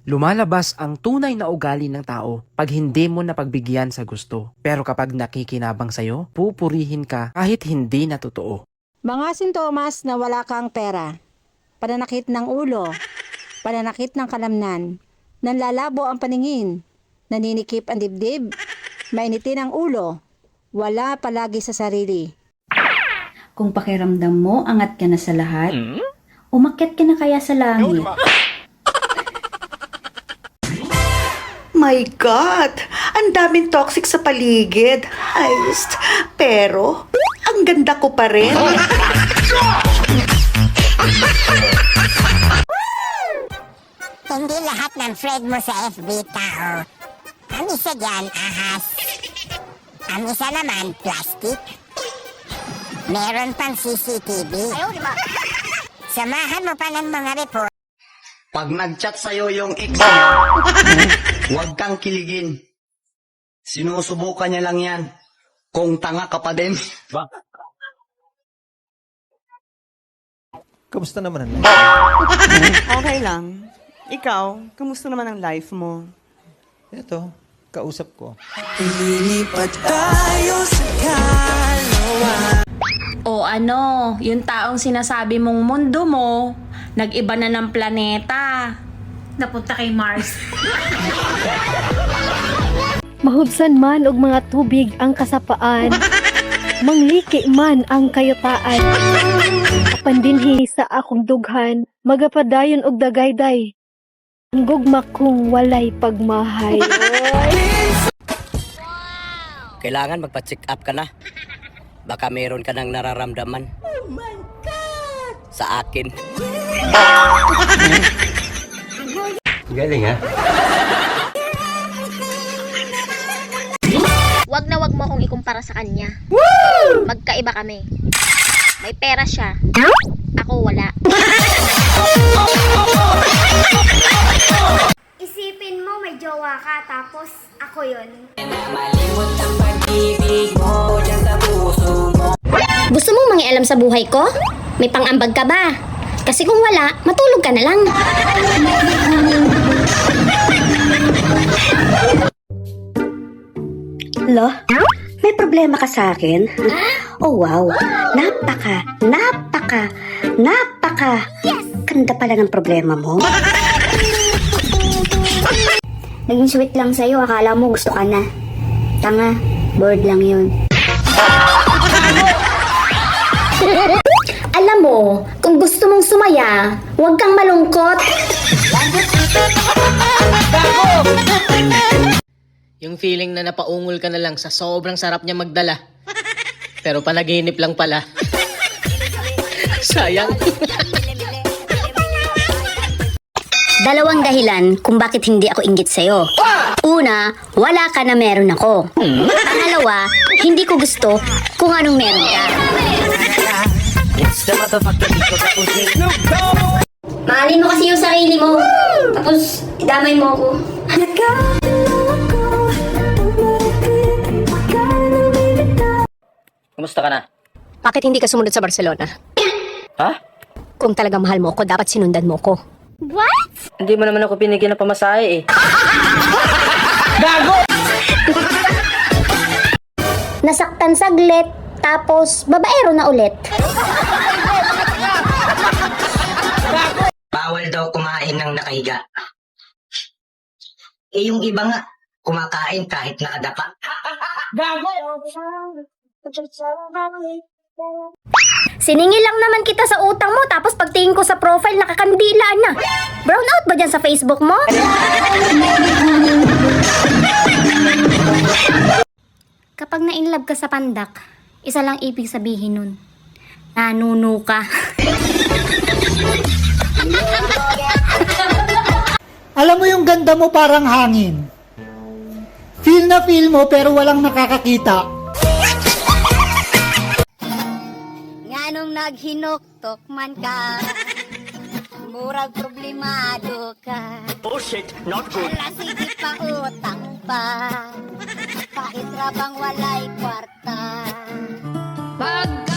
Lumalabas ang tunay na ugali ng tao pag hindi mo napagbigyan sa gusto. Pero kapag nakikinabang sa'yo, pupurihin ka kahit hindi na totoo. Mga sintomas na wala kang pera, pananakit ng ulo, pananakit ng kalamnan, nanlalabo ang paningin, naninikip ang dibdib, mainitin ang ulo, wala palagi sa sarili. Kung pakiramdam mo, angat ka na sa lahat, umakyat ka na kaya sa langit. My God! Ang daming toxic sa paligid. Heist. Pero, ang ganda ko pa rin. Hindi lahat ng friend mo sa FB tao. Ang isa dyan, ahas. Ang isa naman, plastic. Meron pang CCTV. Samahan mo pa ng mga report. Pag nag-chat sa'yo yung ex mo, huwag kang kiligin. Sinusubukan niya lang yan. Kung tanga ka pa din. Kamusta naman ang Okay lang. Ikaw, kamusta naman ang life mo? Ito, kausap ko. O ano, yung taong sinasabi mong mundo mo, nag-iba na ng planeta. Napunta kay Mars. Mahubsan man og mga tubig ang kasapaan, mangliki man ang kayutaan. Pandinhi sa akong dughan, magapadayon og dagayday. Ang gugma kong walay pagmahay. Kailangan magpa-check up ka na. Baka meron ka nang nararamdaman. Oh my God! Sa akin. Galing ha? Wag na wag mo akong ikumpara sa kanya. Magkaiba kami. May pera siya. Ako wala. Isipin mo may jowa ka tapos ako yun. Gusto mong mangialam sa buhay ko? May pang-ambag ka ba? Kasi kung wala, matulog ka na lang. Lo, may problema ka sa akin? Oh wow, napaka ganda pala ng problema mo. Naging sweet lang sa'yo, akala mo gusto ka na. Tanga, bored lang yun. Alam mo, kung gusto mong sumaya, huwag kang malungkot. Yung feeling na napaungol ka na lang sa sobrang sarap niya magdala. Pero panaginip lang pala. Sayang. Dalawang dahilan kung bakit hindi ako inggit sa'yo. Una, wala ka na meron ako. Pangalawa, hindi ko gusto kung anong meron ka. Mahalin mo kasi yung sarili mo. Tapos, idamay mo ako. Kumusta ka na? Bakit hindi ka sumunod sa Barcelona? Ha? Kung talagang mahal mo ako, dapat sinundan mo ko. What? Hindi mo naman ako binigyan ng pamasahe eh. Gago! Nasaktan saglit, tapos babaero na ulit. Bawal daw kumain ng nakahiga. Eh yung iba nga, kumakain kahit nakadapa. Gago! Siningil lang naman kita sa utang mo, tapos pagtingin ko sa profile, nakakandila na. Brown out ba dyan sa Facebook mo? Kapag na-inlove ka sa pandak, isa lang ibig sabihin nun. Nanuno ka. Alam mo yung ganda mo parang hangin. Feel na feel mo pero walang nakakakita. Nganong naghinuktok man ka, murag problemado ka. Bullshit, not good. Wala sige pa utang pa, paitra bang walay kwarta. Pagkalay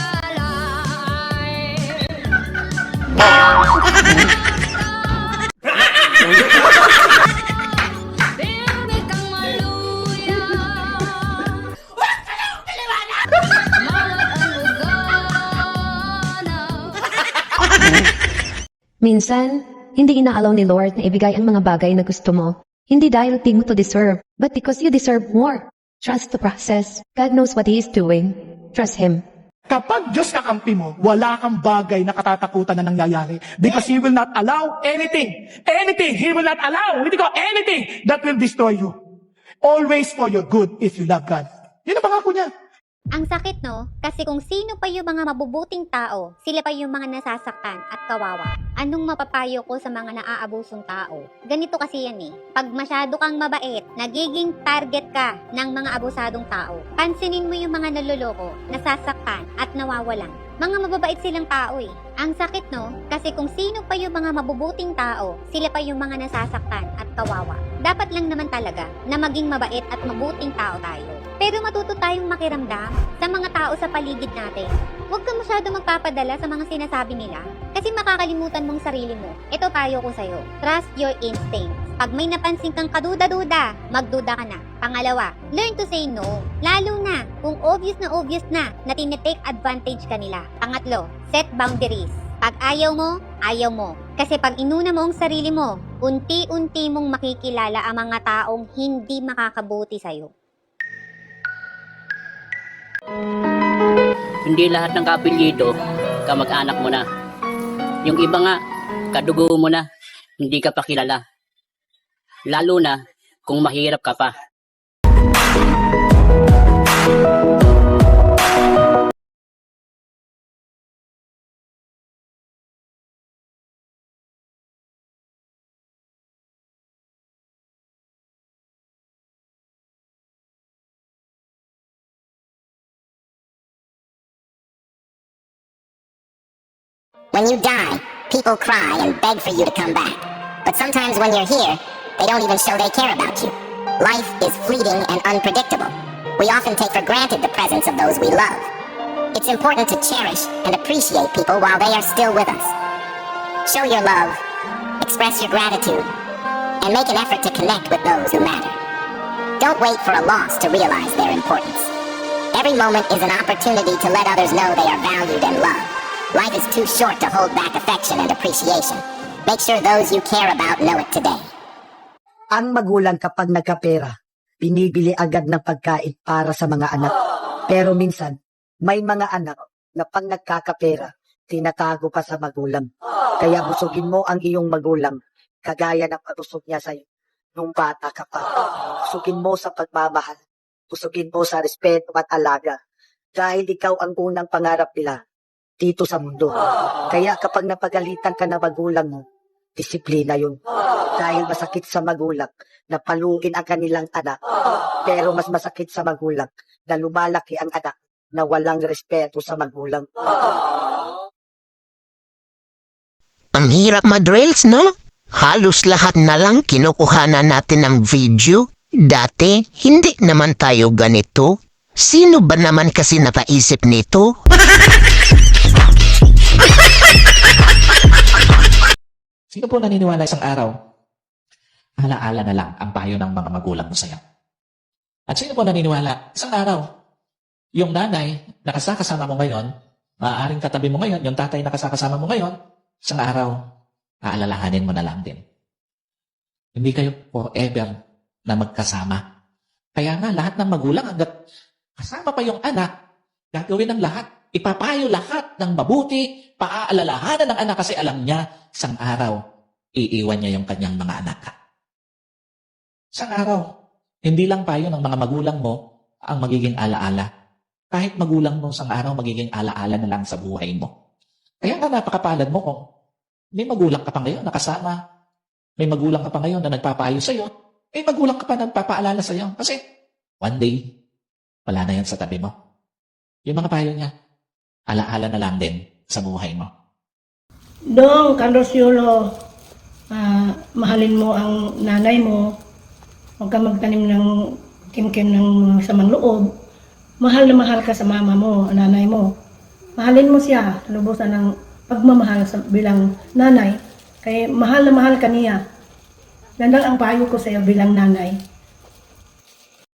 Minsan, hindi inaalaw ni Lord na ibigay ang mga bagay na gusto mo. Hindi dahil di mo to deserve, but because you deserve more. Trust the process. God knows what He is doing. Trust Him. Kapag Diyos kakampi mo, wala kang bagay na katatakutan na nangyayari. Because He will not allow anything. He will not allow, anything that will destroy you. Always for your good if you love God. Yun ang pangako niya. Ang sakit, no? Kasi kung sino pa yung mga mabubuting tao, sila pa yung mga nasasaktan at kawawa. Anong mapapayo ko sa mga naaabusong tao? Ganito kasi yan eh. Pag masyado kang mabait, nagiging target ka ng mga abusadong tao. Pansinin mo yung mga naloloko, nasasaktan at nawawalan. Mga mababait silang tao eh. Ang sakit, no? Kasi kung sino pa yung mga mabubuting tao, sila pa yung mga nasasaktan at kawawa. Dapat lang naman talaga na maging mabait at mabuting tao tayo. Pero matuto tayong makiramdam sa mga tao sa paligid natin. Huwag ka masyado magpapadala sa mga sinasabi nila kasi makakalimutan mong sarili mo. Ito payo ko sa'yo. Trust your instincts. Pag may napansin kang kaduda-duda, magduda ka na. Pangalawa, learn to say no. Lalo na kung obvious na tinitake advantage ka nila. Pangatlo, set boundaries. Pag ayaw mo, ayaw mo. Kasi pag inuna mo ang sarili mo, unti-unti mong makikilala ang mga taong hindi makakabuti sa'yo. Hindi lahat ng kaapelyido, kamag-anak mo na. Yung iba nga, kadugo mo na, hindi ka pa kilala. Lalo na kung mahirap ka pa. When you die, people cry and beg for you to come back. But sometimes when you're here, they don't even show they care about you. Life is fleeting and unpredictable. We often take for granted the presence of those we love. It's important to cherish and appreciate people while they are still with us. Show your love, express your gratitude, and make an effort to connect with those who matter. Don't wait for a loss to realize their importance. Every moment is an opportunity to let others know they are valued and loved. Life is too short to hold back affection and appreciation. Make sure those you care about know it today. Ang magulang kapag nagkapera, binibili agad ng pagkain para sa mga anak. Pero minsan, may mga anak na pag nagkakapera, tinatago pa sa magulang. Kaya busugin mo ang iyong magulang, kagaya ng pabusog niya sa'yo nung bata ka pa. Busugin mo sa pagmamahal. Busugin mo sa respeto at alaga. Dahil ikaw ang unang pangarap nila dito sa mundo. Kaya kapag napagalitan ka ng magulang mo, disiplina yun. Dahil masakit sa magulang na paluin ang kanilang anak. Pero mas masakit sa magulang na lumalaki ang anak na walang respeto sa magulang. Ang hirap madrills, no? Halos lahat na lang kinukuhanan natin ng video. Dati, hindi naman tayo ganito. Sino ba naman kasi napaisip nito? Sino po naniniwala isang araw? Alaala na lang ang payo ng mga magulang mo sa'yo. At sino po naniniwala isang araw? Yung nanay na kasama mo ngayon, maaaring katabi mo ngayon, yung tatay na kasama mo ngayon, isang araw, aalalahanin mo na lang din. Hindi kayo forever na magkasama. Kaya nga, lahat ng magulang, hanggat kasama pa yung anak, gagawin ng lahat. Ipapayo lahat ng mabuti, paaalalahanan ng anak kasi alam niya, isang araw, iiwan niya yung kanyang mga anak. Isang araw, hindi lang payo ng mga magulang mo ang magiging alaala. Kahit magulang mo isang araw, magiging alaala na lang sa buhay mo. Kaya nga napakapalad mo kung may magulang ka pa ngayon nakasama, may magulang ka pa ngayon na nagpapayo sa'yo, may magulang ka pa na nagpapaalala sa'yo. Kasi one day, wala na yan sa tabi mo. Yung mga payo niya, alaala na lang din sa buhay mo. Dong, Carlos Yulo, mahalin mo ang nanay mo. Huwag ka magtanim ng kimkim ng samang loob. Mahal na mahal ka sa mama mo, nanay mo. Mahalin mo siya, lubusan ng pagmamahal bilang nanay. Kaya mahal na mahal ka niya. Yan lang ang payo ko sa iyo bilang nanay.